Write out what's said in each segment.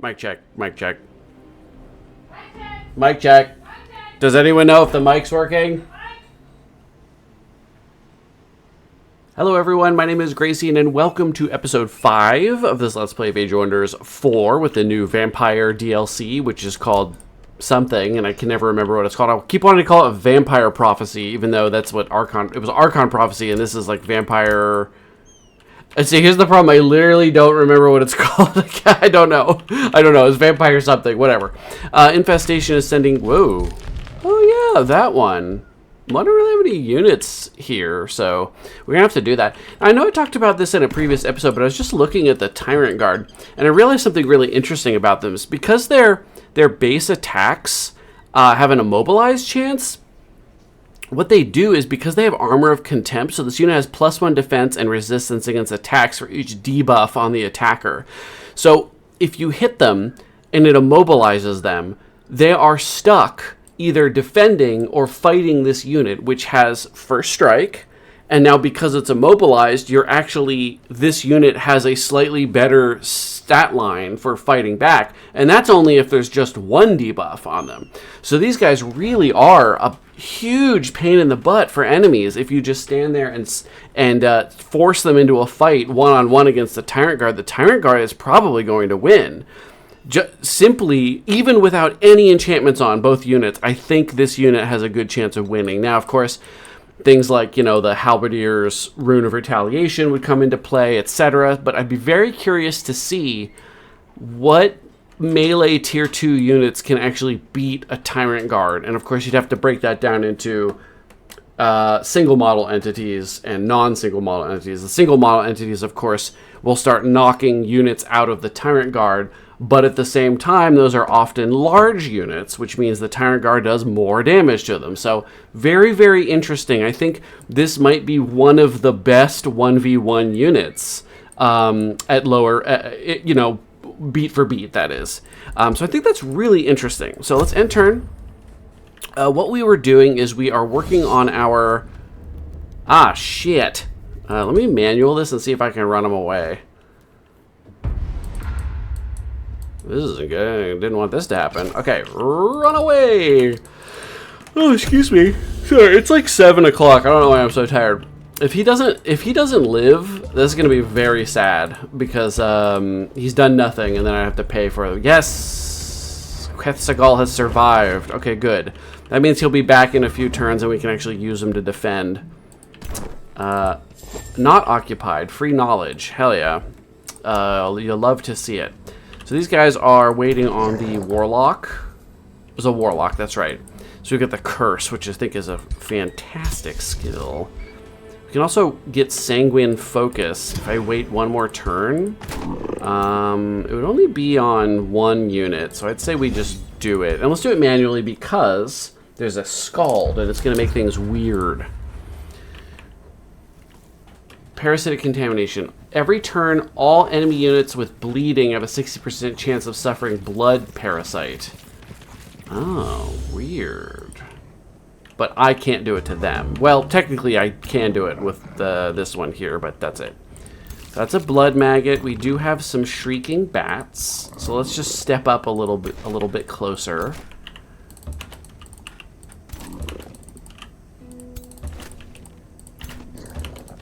Mic check. Mic check. Mic check. Does anyone know if the mic's working? Hello everyone, my name is Gracie and welcome to episode 5 of this Let's Play of Age of Wonders 4 with the new Vampire DLC, which is called something, and I can never remember what it's called. I keep wanting to call it Vampire Prophecy, even though that's what it was Archon Prophecy, and this is like Vampire... And see, here's the problem, I literally don't remember what it's called. I don't know. It's Vampire something, whatever. Infestation is sending... Whoa. Oh yeah, that one. I don't really have any units here, so we're going to have to do that. I know I talked about this in a previous episode, but I was just looking at the Tyrant Guard, and I realized something really interesting about them. Is because their base attacks have an immobilized chance, what they do is, because they have Armor of Contempt, so this unit has +1 defense and resistance against attacks for each debuff on the attacker. So if you hit them and it immobilizes them, they are stuck either defending or fighting this unit, which has first strike, and now because it's immobilized, this unit has a slightly better stat line for fighting back, and that's only if there's just one debuff on them. So these guys really are a huge pain in the butt for enemies if you just stand there and force them into a fight one-on-one against the Tyrant Guard. The Tyrant Guard is probably going to win. Simply, even without any enchantments on both units, I think this unit has a good chance of winning. Now, of course, things like, the Halberdier's Rune of Retaliation would come into play, etc. But I'd be very curious to see what melee tier 2 units can actually beat a Tyrant Guard. And of course, you'd have to break that down into single model entities and non-single model entities. The single model entities, of course, will start knocking units out of the Tyrant Guard. But at the same time, those are often large units, which means the Tyrant Guard does more damage to them. So very, very interesting. I think this might be one of the best 1v1 units at lower, beat for beat, that is. So I think that's really interesting. So let's end turn. What we were doing is we are working on our... shit. Let me manual this and see if I can run them away. This isn't good. I didn't want this to happen. Okay, run away! Oh, excuse me. Sorry, it's like 7 o'clock. I don't know why I'm so tired. If he doesn't live, this is gonna be very sad because he's done nothing, and then I have to pay for it. Yes, Quetzalcoatl has survived. Okay, good. That means he'll be back in a few turns, and we can actually use him to defend. Not occupied. Free knowledge. Hell yeah. You'll love to see it. So these guys are waiting on the Warlock. It was a Warlock, that's right. So we've got the Curse, which I think is a fantastic skill. We can also get Sanguine Focus. If I wait one more turn, it would only be on one unit. So I'd say we just do it. And let's do it manually because there's a Scald, and it's going to make things weird. Parasitic Contamination. Every turn, all enemy units with bleeding have a 60% chance of suffering blood parasite. Oh, weird. But I can't do it to them. Well, technically I can do it with this one here, but that's it. That's a blood maggot. We do have some shrieking bats, so let's just step up a little bit closer.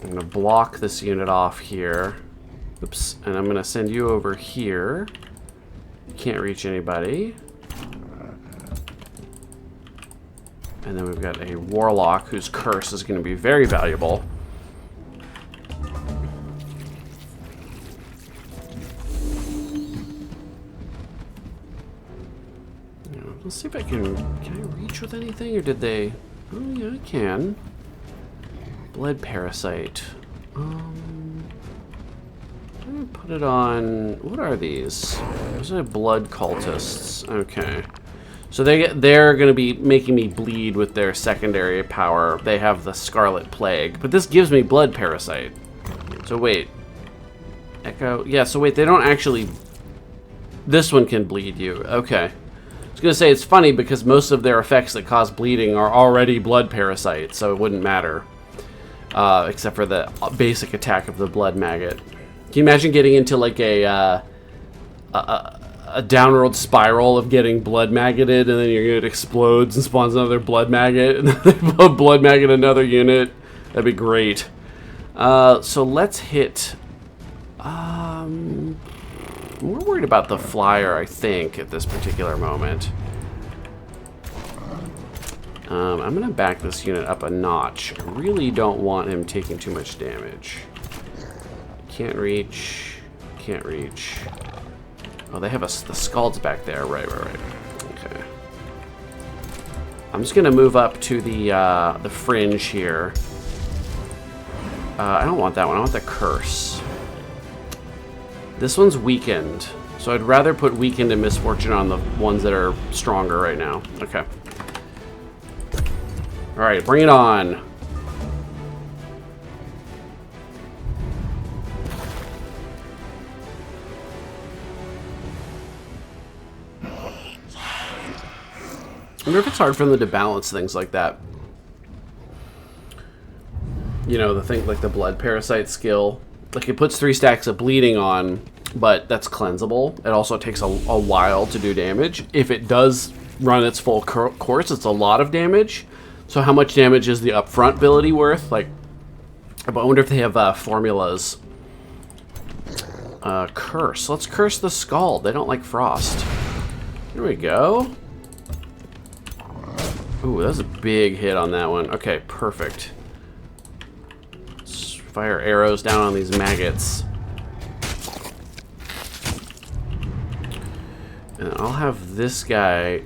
I'm going to block this unit off here. Oops. And I'm going to send you over here. Can't reach anybody. And then we've got a Warlock whose Curse is going to be very valuable. Let's see if can I reach with anything, or did they... Oh yeah, I can. Blood Parasite. I'm gonna put it on... What are these? Those are Blood Cultists. Okay. So they're going to be making me bleed with their secondary power. They have the Scarlet Plague. But this gives me Blood Parasite. So wait. Echo... Yeah, so wait, they don't actually... This one can bleed you. Okay. I was going to say, it's funny because most of their effects that cause bleeding are already Blood Parasite, so it wouldn't matter. Except for the basic attack of the Blood Maggot. Can you imagine getting into like a a downward spiral of getting blood maggoted, and then your unit explodes and spawns another blood maggot, and then they blood maggot another unit. That'd be great. So let's hit... we're worried about the flyer, I think, at this particular moment. I'm going to back this unit up a notch. I really don't want him taking too much damage. Can't reach. Can't reach. Oh, they have the Scalds back there. Right. Okay. I'm just going to move up to the fringe here. I don't want that one. I want the Curse. This one's weakened. So I'd rather put weakened and misfortune on the ones that are stronger right now. Okay. Alright, bring it on. I wonder if it's hard for them to balance things like that. You know, the thing like the blood parasite skill. Like, it puts 3 stacks of bleeding on, but that's cleansable. It also takes a while to do damage. If it does run its full course, it's a lot of damage. So how much damage is the upfront ability worth? Like, I wonder if they have formulas. Curse. Let's curse the Scald. They don't like frost. Here we go. Ooh, that was a big hit on that one. Okay, perfect. Let's fire arrows down on these maggots. And I'll have this guy...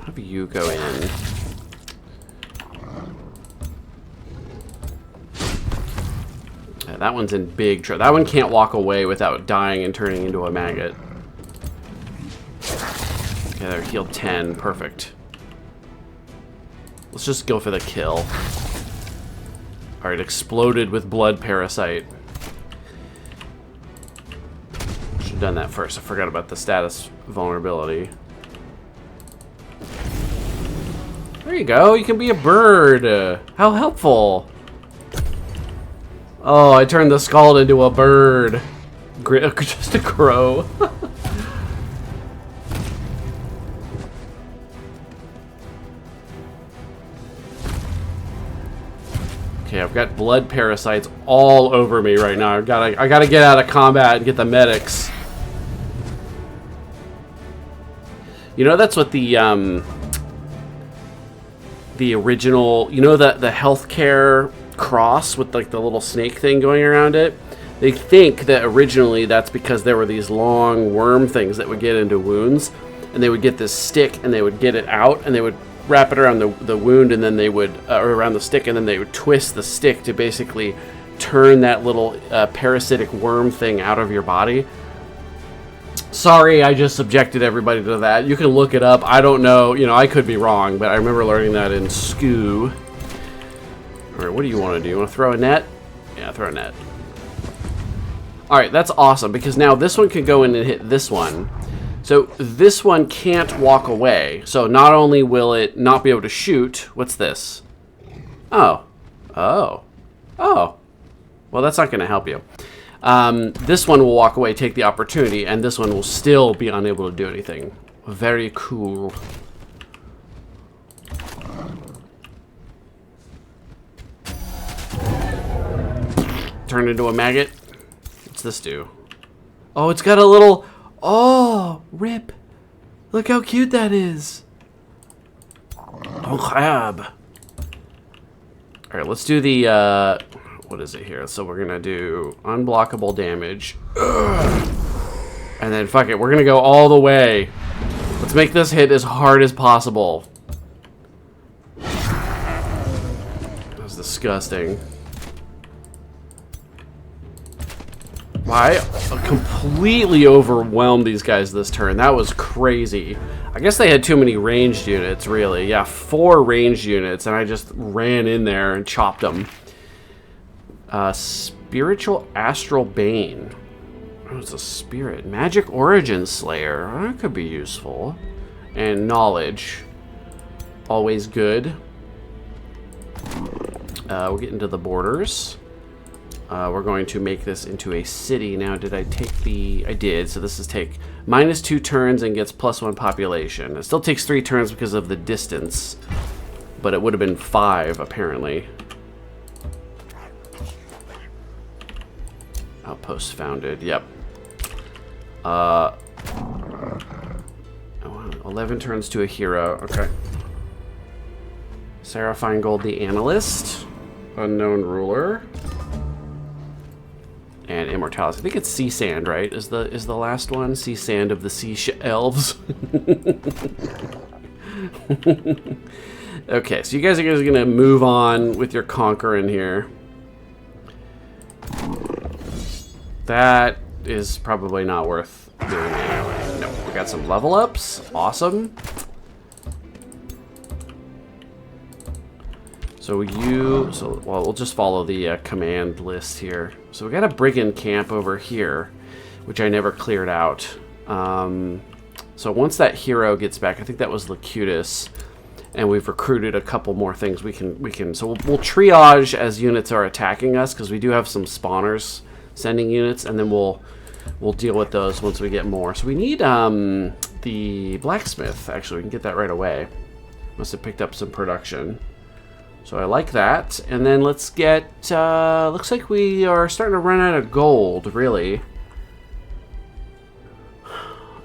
have you go in. Yeah, that one's in big trouble. That one can't walk away without dying and turning into a maggot. Okay, they're healed 10. Perfect. Let's just go for the kill. Alright, exploded with blood parasite. Should have done that first. I forgot about the status vulnerability. There you go. You can be a bird. How helpful. Oh, I turned the Scald into a bird. Just a crow. Okay, I've got blood parasites all over me right now. I gotta get out of combat and get the medics. You know, that's what the original, you know, the healthcare cross with like the little snake thing going around it? They think that originally that's because there were these long worm things that would get into wounds, and they would get this stick and they would get it out and they would wrap it around the wound, and then they would, or around the stick, and then they would twist the stick to basically turn that little parasitic worm thing out of your body. Sorry, I just subjected everybody to that. You can look it up. I don't know. You know, I could be wrong, but I remember learning that in SCU. Alright, what do you want to do? You want to throw a net? Yeah, throw a net. Alright, that's awesome, because now this one can go in and hit this one. So this one can't walk away. So not only will it not be able to shoot, what's this? Oh. Oh. Oh. Well, that's not going to help you. This one will walk away, take the opportunity, and this one will still be unable to do anything. Very cool. Turn into a maggot. What's this do? Oh, it's got a little... Oh, rip. Look how cute that is. Oh, crab. Alright, let's do the... what is it here? So we're gonna do unblockable damage. Ugh. And then fuck it, we're gonna go all the way. Let's make this hit as hard as possible. That was disgusting. I completely overwhelmed these guys this turn. That was crazy. I guess they had too many ranged units, really. Yeah, 4 ranged units, and I just ran in there and chopped them. Spiritual Astral Bane. Oh, it's a spirit. Magic Origin Slayer. That could be useful. And Knowledge. Always good. We'll get into the borders. we're going to make this into a city. Now, did I take the... I did. So this is take -2 turns and gets +1 population. It still takes 3 turns because of the distance, but it would have been 5, apparently. Outpost founded. Yep. 11 turns to a hero. Okay. Sarah Feingold, the analyst. Unknown ruler. And immortality. I think it's sea sand, right? Is the last one? Sea sand of the sea elves. Okay, so you guys are gonna move on with your conquering here. That is probably not worth doing anyway. No, we got some level ups. Awesome. So well, we'll just follow the command list here. So we got a brigand camp over here, which I never cleared out. So once that hero gets back, I think that was Locutus, and we've recruited a couple more things. We can. So we'll triage as units are attacking us, because we do have some spawners sending units, and then we'll deal with those once we get more. So we need the blacksmith. Actually, we can get that right away. Must have picked up some production. So I like that. And then let's get, looks like we are starting to run out of gold, really.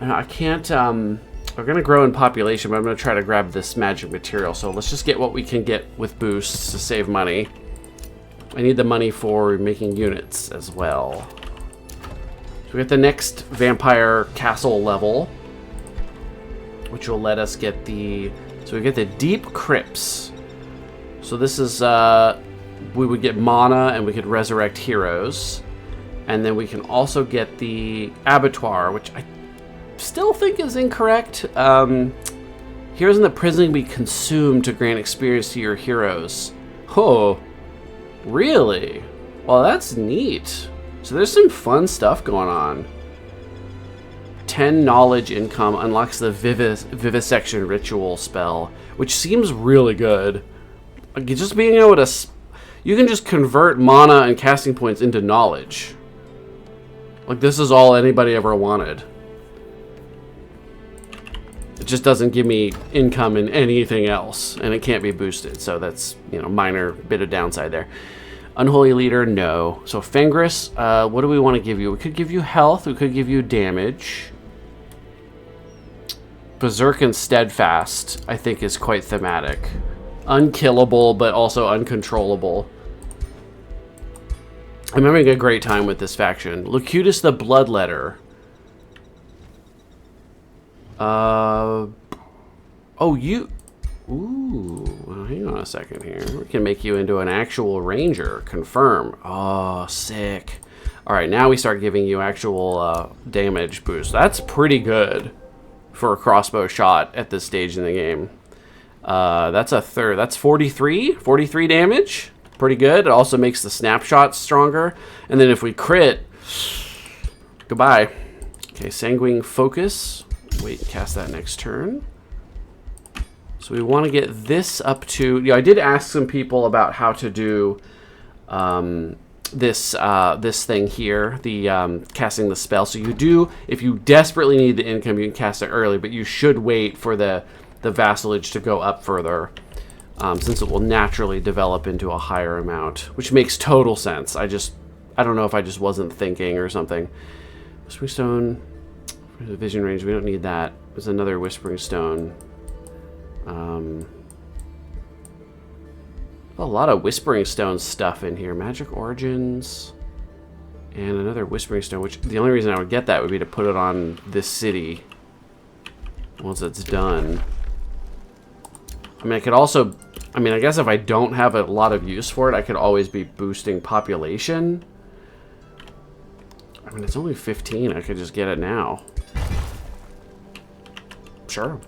I can't, we're going to grow in population, but I'm going to try to grab this magic material. So let's just get what we can get with boosts to save money. I need the money for making units as well. So we get the next vampire castle level, which will let us get the, so we get the deep crypts. So this is, we would get mana and we could resurrect heroes. And then we can also get the abattoir, which I still think is incorrect. Heroes in the prison be consumed to grant experience to your heroes. Oh, really? Well, that's neat. So there's some fun stuff going on. 10 knowledge income unlocks the vivisection ritual spell, which seems really good. Like, just being able to, you can just convert mana and casting points into knowledge. Like, this is all anybody ever wanted. It just doesn't give me income in anything else, and it can't be boosted. So that's, you know, minor bit of downside there. Unholy leader, no. So Fangris, what do we want to give you? We could give you health. We could give you damage. Berserk and Steadfast, I think, is quite thematic. Unkillable, but also uncontrollable. I'm having a great time with this faction. Locutus the Bloodletter. Oh, you... Ooh, well, hang on a second here. We can make you into an actual ranger. Confirm. Oh, sick. Alright, now we start giving you actual damage boost. That's pretty good for a crossbow shot at this stage in the game. That's a third. That's 43 damage. Pretty good. It also makes the snapshots stronger. And then if we crit, goodbye. Okay, Sanguine Focus. Wait, cast that next turn. So we want to get this up to... Yeah, I did ask some people about how to do this thing here, the casting the spell. So you do, if you desperately need the income, you can cast it early, but you should wait for the vassalage to go up further, since it will naturally develop into a higher amount, which makes total sense. I don't know if I just wasn't thinking or something. Whispering Stone, for the vision range, we don't need that. There's another Whispering Stone. A lot of Whispering Stone stuff in here. Magic Origins, and another Whispering Stone, which the only reason I would get that would be to put it on this city once it's done. I mean, I could also, I mean, I guess if I don't have a lot of use for it, I could always be boosting population. I mean, it's only 15. I could just get it now. Sure.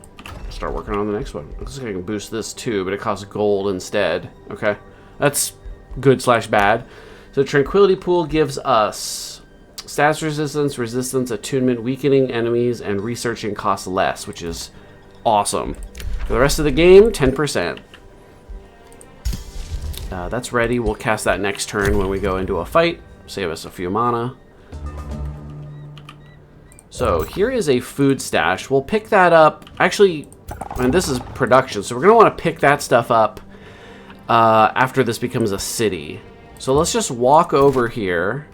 Start working on the next one. Looks like I can boost this too, but it costs gold instead. Okay. That's good/bad. So Tranquility Pool gives us stats resistance, attunement, weakening enemies, and researching costs less, which is awesome. For the rest of the game, 10%. That's ready. We'll cast that next turn when we go into a fight. Save us a few mana. So here is a food stash. We'll pick that up. Actually, and this is production, so we're going to want to pick that stuff up after this becomes a city. So let's just walk over here.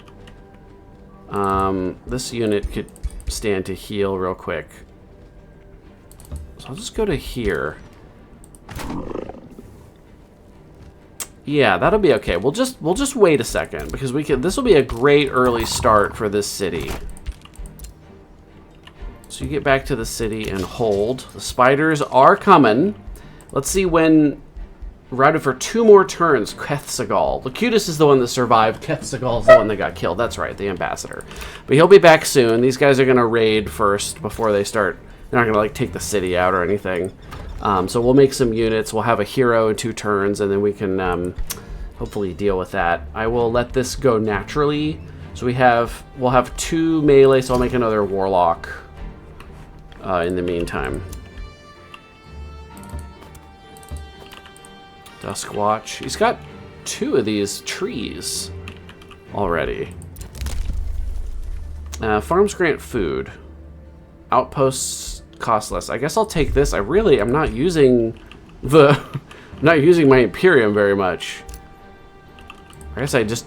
This unit could stand to heal real quick. So I'll just go to here. Yeah, that'll be okay. We'll just wait a second because this will be a great early start for this city. So you get back to the city and hold. The spiders are coming. Let's see when... Routed for 2 more turns, Kethsagal. Locutus is the one that survived. Kethsagal is the one that got killed. That's right, the ambassador. But he'll be back soon. These guys are going to raid first before they start. They're not going to like take the city out or anything. So we'll make some units. We'll have a hero in 2 turns, and then we can hopefully deal with that. I will let this go naturally. So we'll have 2 melee, so I'll make another warlock. In the meantime. Duskwatch. He's got 2 of these trees already. Farms grant food. Outposts cost less. I guess I'll take this. I'm not using not using my Imperium very much. I guess I just...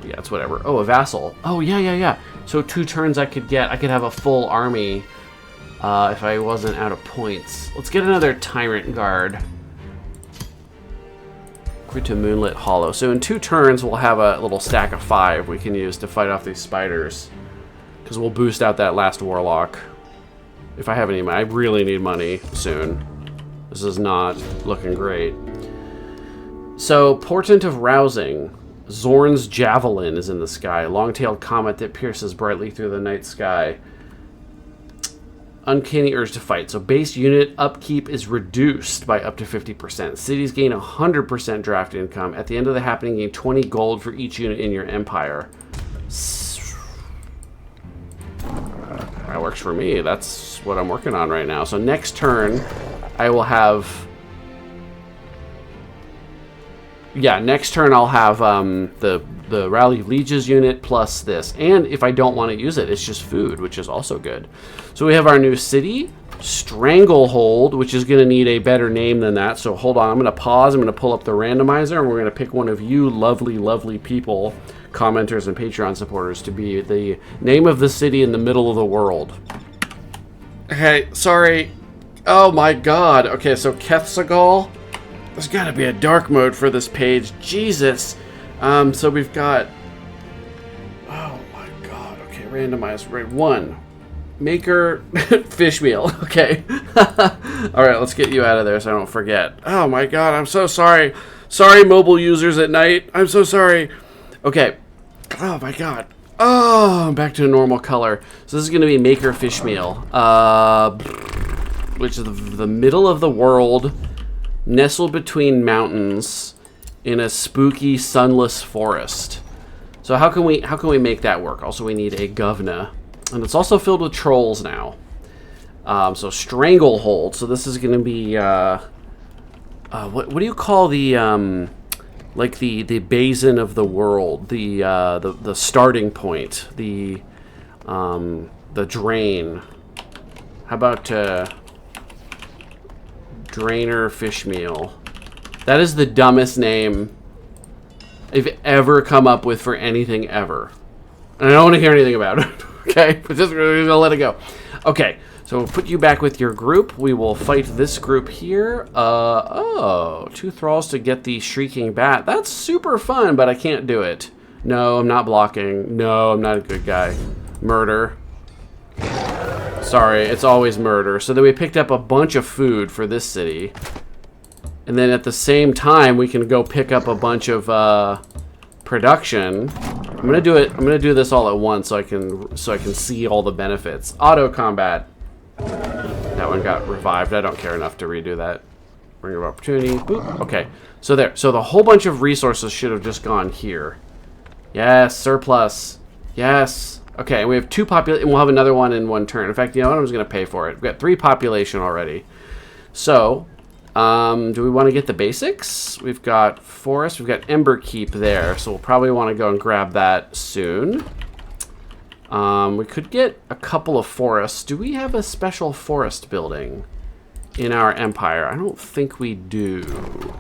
Yeah, it's whatever. Oh, a vassal. Oh, yeah. So 2 turns I could have a full army. If I wasn't out of points. Let's get another Tyrant Guard. To Moonlit Hollow. So in 2 turns, we'll have a little stack of 5 we can use to fight off these spiders. Because we'll boost out that last Warlock. If I have any money. I really need money soon. This is not looking great. So, Portent of Rousing. Zorn's Javelin is in the sky. Long-tailed comet that pierces brightly through the night sky. Uncanny urge to fight. So base unit upkeep is reduced by up to 50%. Cities gain 100% draft income. At the end of the happening, gain 20 gold for each unit in your empire. That works for me. That's what I'm working on right now. So next turn, I will have... Yeah, next turn I'll have the Rally Lieges unit plus this. And if I don't want to use it, it's just food, which is also good. So we have our new city, Stranglehold, which is going to need a better name than that. So hold on, I'm going to pause. I'm going to pull up the randomizer, and we're going to pick one of you lovely, lovely people, commenters and Patreon supporters, to be the name of the city in the middle of the world. Okay, sorry. Oh my god. Okay, so Kethsagal. There's got to be a dark mode for this page. Jesus. So we've got... Oh my god. Okay, randomize. Right, 1. Maker fish meal. Okay. Alright, let's get you out of there so I don't forget. Oh my god, I'm so sorry. Sorry, mobile users at night. I'm so sorry. Okay. Oh my god. Oh, I'm back to a normal color. So this is going to be Maker fish meal. Which is the middle of the world, nestled between mountains in a spooky, sunless forest. So how can we make that work? Also, we need a governor. And it's also filled with trolls now. So Stranglehold. So this is going to be what do you call the like the basin of the world, the starting point, the drain. How about Drainer fish meal? That is the dumbest name I've ever come up with for anything ever. And I don't want to hear anything about it. Okay, we're just gonna let it go. Okay, so we'll put you back with your group. We will fight this group here. Oh, 2 thralls to get the Shrieking Bat. That's super fun, but I can't do it. No, I'm not blocking. No, I'm not a good guy. Murder. Sorry, it's always murder. So then we picked up a bunch of food for this city. And then at the same time, we can go pick up a bunch of production. I'm gonna do it. I'm gonna do this all at once so I can see all the benefits. Auto combat. That one got revived. I don't care enough to redo that. Ring of opportunity. Boop. Okay. So there. So the whole bunch of resources should have just gone here. Yes, surplus. Yes. Okay. And we have 2 population. And we'll have another one in 1 turn. In fact, you know what? I'm just gonna pay for it. We've got 3 population already. So Do we want to get the basics? We've got forest. We've got Ember Keep there. So we'll probably want to go and grab that soon. We could get a couple of forests. Do we have a special forest building in our empire? I don't think we do.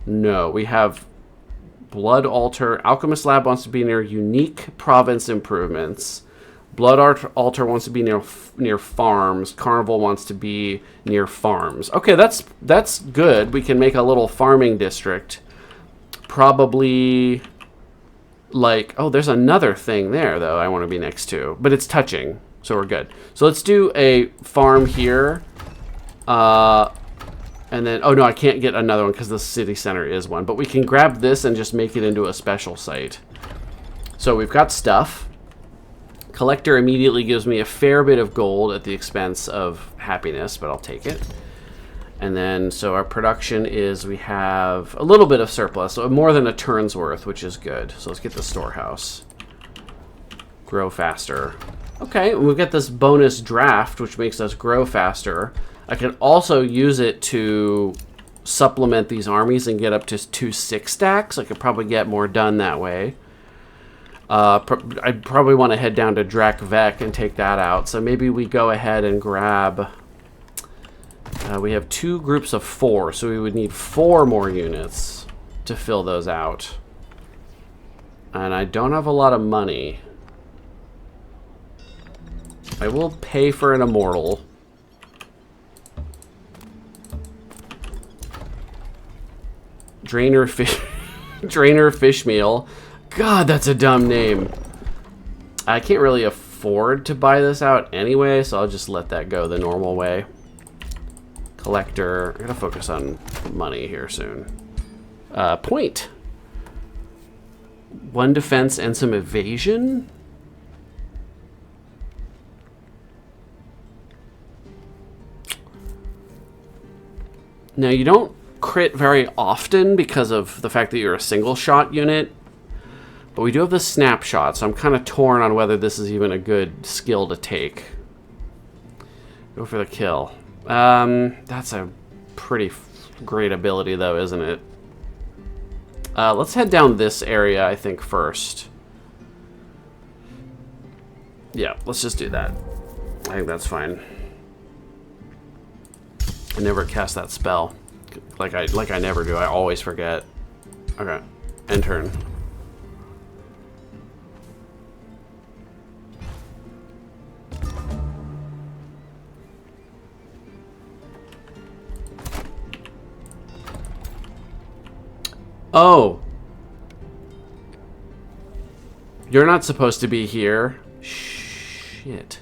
No, we have Blood Altar. Alchemist Lab wants to be near unique province improvements. Blood Altar wants to be near farms. Carnival wants to be near farms. Okay, that's good. We can make a little farming district. Probably like, oh, there's another thing there though I want to be next to, but it's touching, so we're good. So let's do a farm here. And then, oh no, I can't get another one because the city center is one, but we can grab this and just make it into a special site. So we've got stuff. Collector immediately gives me a fair bit of gold at the expense of happiness, but I'll take it. And then, so our production is, we have a little bit of surplus, so more than a turn's worth, which is good. So let's get the storehouse. Grow faster. Okay, and we've got this bonus draft, which makes us grow faster. I can also use it to supplement these armies and get up to 2 6 stacks. I could probably get more done that way. I'd probably want to head down to Drakvek and take that out. So maybe we go ahead and grab... we have 2 groups of 4, so we would need 4 more units to fill those out. And I don't have a lot of money. I will pay for an immortal. Drainer fish meal. God, that's a dumb name. I can't really afford to buy this out anyway, so I'll just let that go the normal way. Collector. I gotta focus on money here soon. Point. 1 defense and some evasion. Now you don't crit very often because of the fact that you're a single shot unit, but we do have the snapshot, so I'm kind of torn on whether this is even a good skill to take. Go for the kill. That's a pretty great ability though, isn't it? Let's head down this area, I think, first. Yeah, let's just do that. I think that's fine. I never cast that spell. Like I never do. I always forget. Okay. End turn. Oh. You're not supposed to be here. Shit.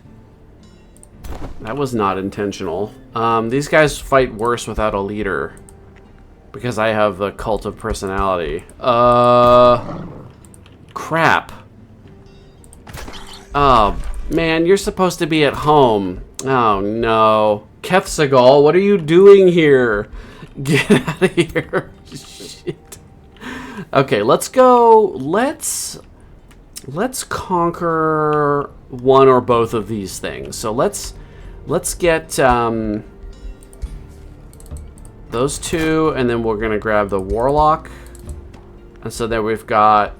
That was not intentional. These guys fight worse without a leader. Because I have the cult of personality. Crap. Oh, man, you're supposed to be at home. Oh, no. Kefsagal, what are you doing here? Get out of here. Shit. Okay, let's go. Let's conquer one or both of these things. So let's get those 2, and then we're gonna grab the warlock. And so there we've got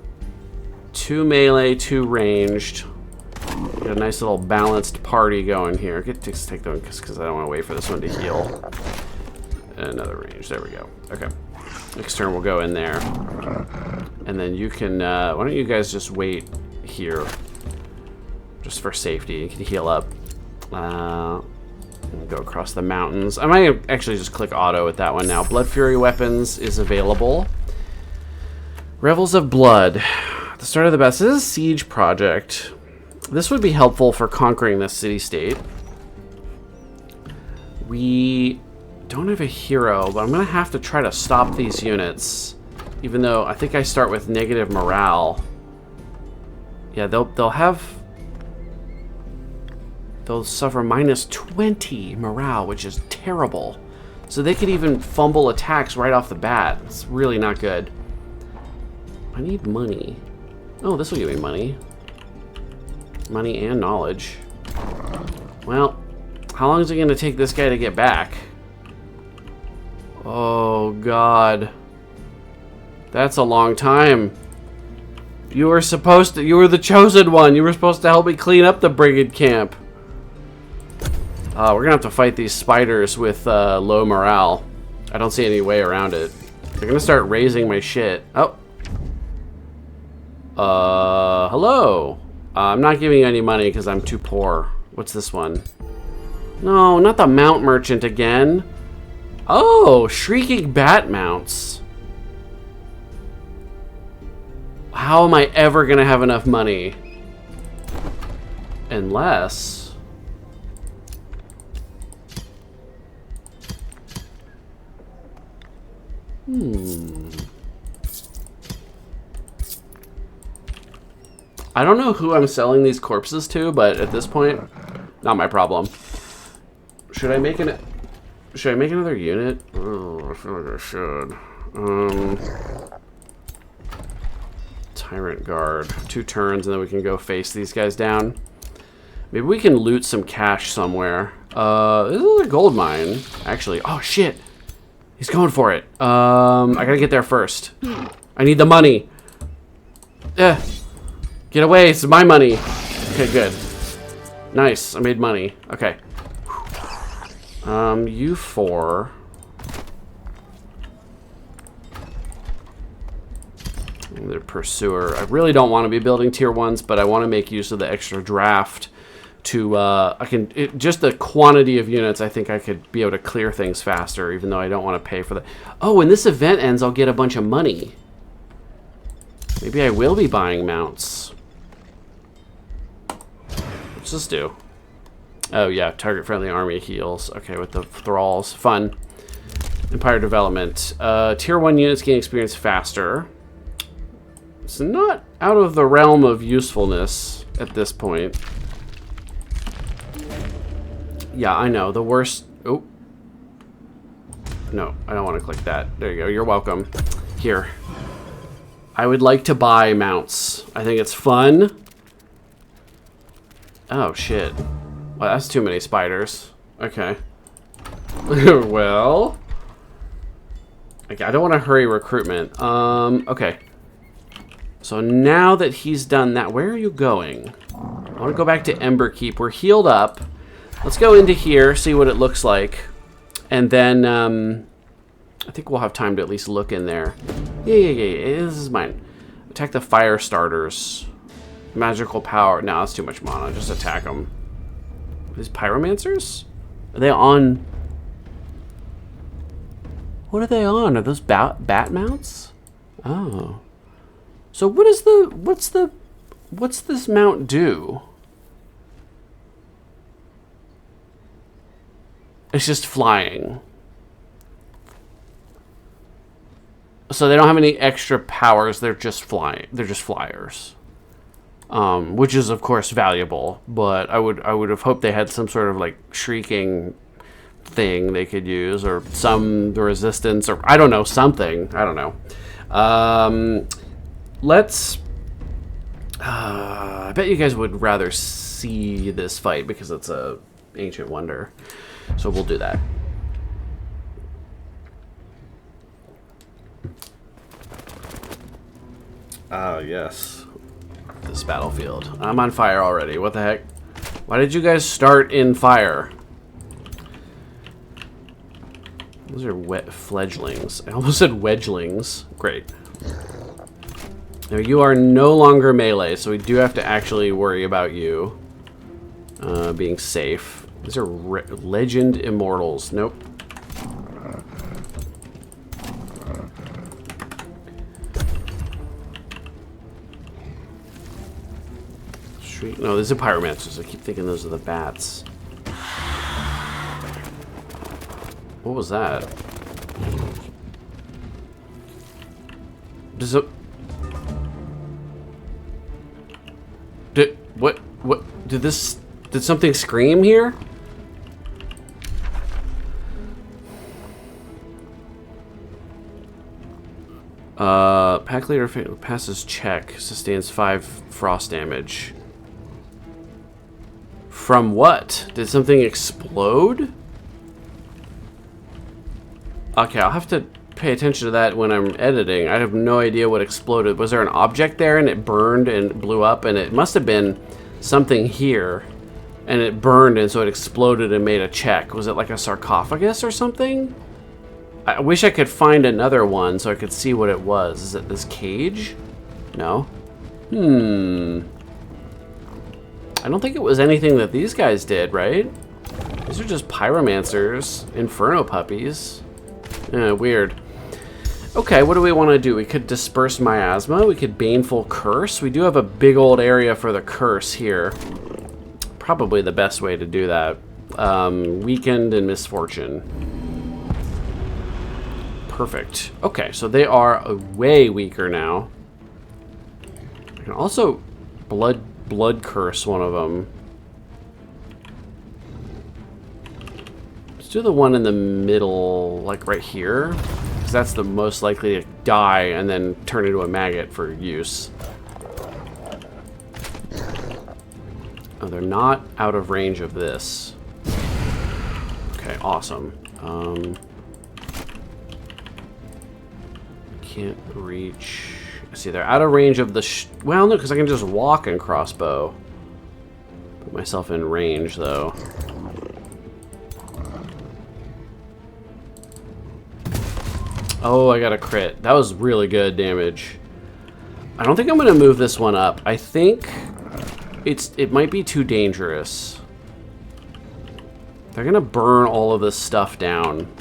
2 melee, 2 ranged. Got a nice little balanced party going here. Just take them because I don't want to wait for this one to heal. And another range. There we go. Okay. Next turn we'll go in there. And then you can, why don't you guys just wait here. Just for safety. You can heal up. Go across the mountains. I might actually just click auto with that one now. Blood Fury weapons is available. Revels of Blood. At the start of the best. This is a siege project. This would be helpful for conquering this city-state. We don't have a hero, but I'm going to have to try to stop these units. Even though I think I start with negative morale. Yeah, they'll suffer minus 20 morale, which is terrible. So they could even fumble attacks right off the bat. It's really not good. I need money. Oh, this will give me money. Money and knowledge. Well, how long is it going to take this guy to get back? Oh, God. That's a long time. You were supposed to... You were the chosen one. You were supposed to help me clean up the brigand camp. We're gonna have to fight these spiders with low morale. I don't see any way around it. They're gonna start raising my shit. Oh. Hello. I'm not giving you any money because I'm too poor. What's this one? No, not the mount merchant again. Oh, shrieking bat mounts. How am I ever gonna have enough money? Unless... I don't know who I'm selling these corpses to, but at this point, not my problem. Should I make another unit? Oh, I feel like I should. Tyrant guard. 2 turns, and then we can go face these guys down. Maybe we can loot some cash somewhere. This is a gold mine, actually. Oh shit! He's going for it. I gotta get there first. I need the money. Get away! It's my money. Okay, good. Nice. I made money. Okay. You 4. The pursuer. I really don't want to be building tier 1s, but I want to make use of the extra draft to just the quantity of units. I think I could be able to clear things faster, even though I don't want to pay for that. Oh, when this event ends, I'll get a bunch of money. Maybe I will be buying mounts. What's this do? Oh yeah, target friendly army heals. Okay, with the thralls. Fun. Empire development. Tier 1 units gain experience faster. It's not out of the realm of usefulness at this point. Yeah, I know. The worst... Oh. No, I don't want to click that. There you go. You're welcome. Here. I would like to buy mounts. I think it's fun. Oh, shit. Well, that's too many spiders. Okay. Well... Okay, I don't want to hurry recruitment. Okay. So now that he's done that, where are you going? I want to go back to Ember Keep. We're healed up. Let's go into here, see what it looks like. And then, I think we'll have time to at least look in there. Yeah. This is mine. Attack the fire starters. Magical power. No, that's too much mana. Just attack them. These pyromancers? Are they on... What are they on? Are those bat mounts? Oh. So what is the... What's this mount do? It's just flying. So they don't have any extra powers. They're just flying. They're just flyers. Which is of course valuable, but I would have hoped they had some sort of like shrieking thing they could use, or some resistance, or I don't know, something. I don't know. Let's... I bet you guys would rather see this fight because it's a ancient wonder. So we'll do that. Yes. This battlefield. I'm on fire already. What the heck? Why did you guys start in fire? Those are wet fledglings. I almost said wedgelings. Great. Now you are no longer melee, so we do have to actually worry about you being safe. These are legend immortals. Nope. No, these are pyromancers. I keep thinking those are the bats. What was that? Does it... Did something scream here? Pack leader passes check, sustains 5 frost damage. From what? Did something explode? Okay, I'll have to pay attention to that when I'm editing. I have no idea what exploded. Was there an object there and it burned and blew up? And it must have been something here. And it burned and so it exploded and made a check. Was it like a sarcophagus or something? I wish I could find another one so I could see what it was. Is it this cage? No. I don't think it was anything that these guys did, right? These are just pyromancers, inferno puppies. Weird. Okay, what do we want to do? We could disperse miasma. We could baneful curse. We do have a big old area for the curse here. Probably the best way to do that. Weakened and misfortune. Perfect. Okay, so they are way weaker now. I can also blood curse one of them. Let's do the one in the middle, like right here, because that's the most likely to die and then turn into a maggot for use. Oh, they're not out of range of this. Okay, awesome. Can't reach. See, they're out of range of the. Well, no, because I can just walk and crossbow. Put myself in range, though. Oh, I got a crit. That was really good damage. I don't think I'm going to move this one up. I think it might be too dangerous. They're going to burn all of this stuff down.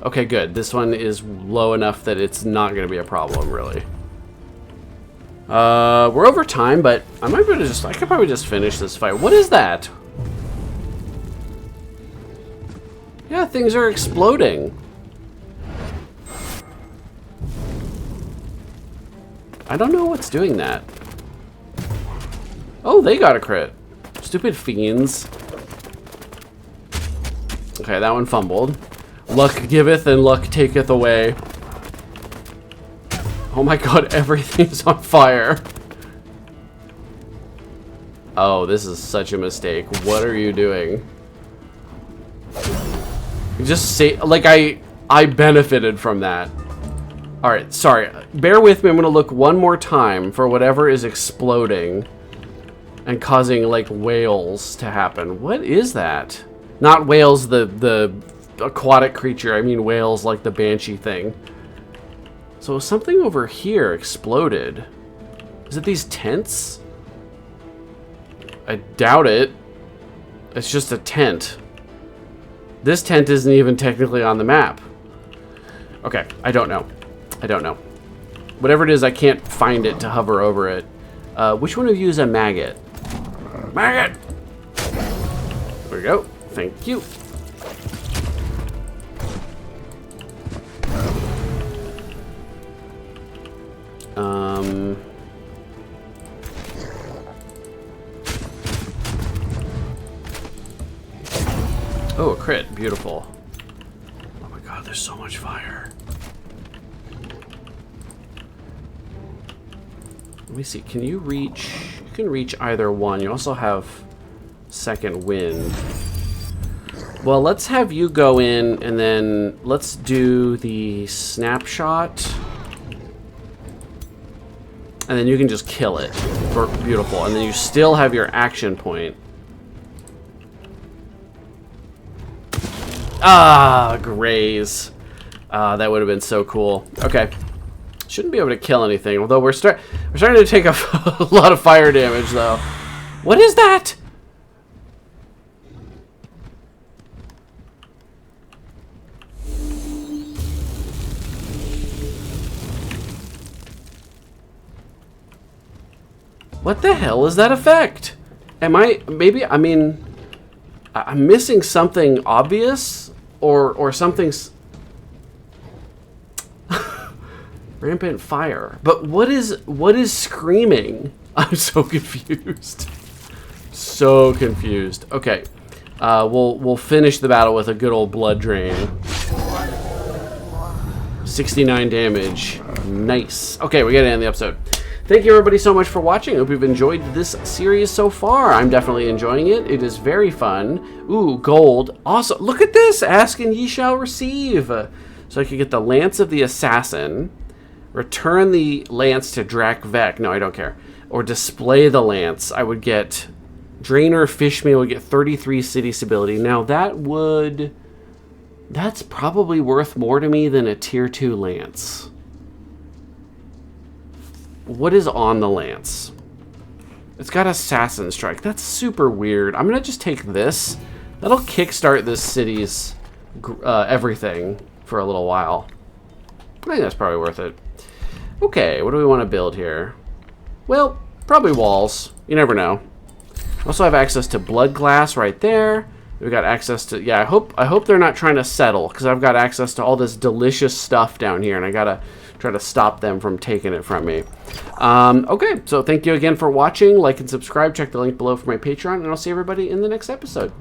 Okay, good. This one is low enough that it's not going to be a problem, really. We're over time, but I might be able to I could probably just finish this fight. What is that? Yeah, things are exploding. I don't know what's doing that. Oh, they got a crit. Stupid fiends. Okay, that one fumbled. Luck giveth and luck taketh away. Oh my god, everything's on fire. Oh, this is such a mistake. What are you doing? You just say, like, I benefited from that. Alright, sorry. Bear with me, I'm gonna look one more time for whatever is exploding and causing, like, whales to happen. What is that? Not whales, the aquatic creature. I mean whales like the banshee thing. So something over here exploded. Is it these tents? I doubt it. It's just a tent. This tent isn't even technically on the map. Okay, I don't know. I don't know. Whatever it is, I can't find it to hover over it. Which one of you is a maggot? Maggot! There we go. Thank you. Oh, a crit. Beautiful. Oh my god, there's so much fire. Let me see. Can you reach? You can reach either one. You also have second wind. Well, let's have you go in and then let's do the snapshot. And then you can just kill it. Beautiful. And then you still have your action point. Ah, graze. That would have been so cool. Okay. Shouldn't be able to kill anything, although we're starting to take a lot of fire damage, though. What is that? What the hell is that effect? Am I, maybe, I mean, I'm missing something obvious, or something's rampant fire. But what is screaming? I'm so confused. So confused. Okay, we'll finish the battle with a good old blood drain. 69 damage. Nice. Okay, we gotta end the episode. Thank you everybody so much for watching. I hope you've enjoyed this series so far. I'm definitely enjoying it. It is very fun. Ooh, gold. Awesome. Look at this. Ask and ye shall receive. So I could get the Lance of the Assassin, return the Lance to Drakvek. No, I don't care. Or display the Lance. I would get Drainer Fishmeal would get 33 city stability. Now that's probably worth more to me than a tier 2 Lance. What is on the Lance? It's got Assassin Strike. That's super weird. I'm gonna just take this. That'll kickstart this city's everything for a little while. I think that's probably worth it. Okay, what do we want to build here? Well, probably walls. You never know. Also have access to blood glass right there. We've got access to, yeah, I hope they're not trying to settle, because I've got access to all this delicious stuff down here, and I gotta try to stop them from taking it from me. Okay, so thank you again for watching. Like and subscribe. Check the link below for my Patreon, and I'll see everybody in the next episode.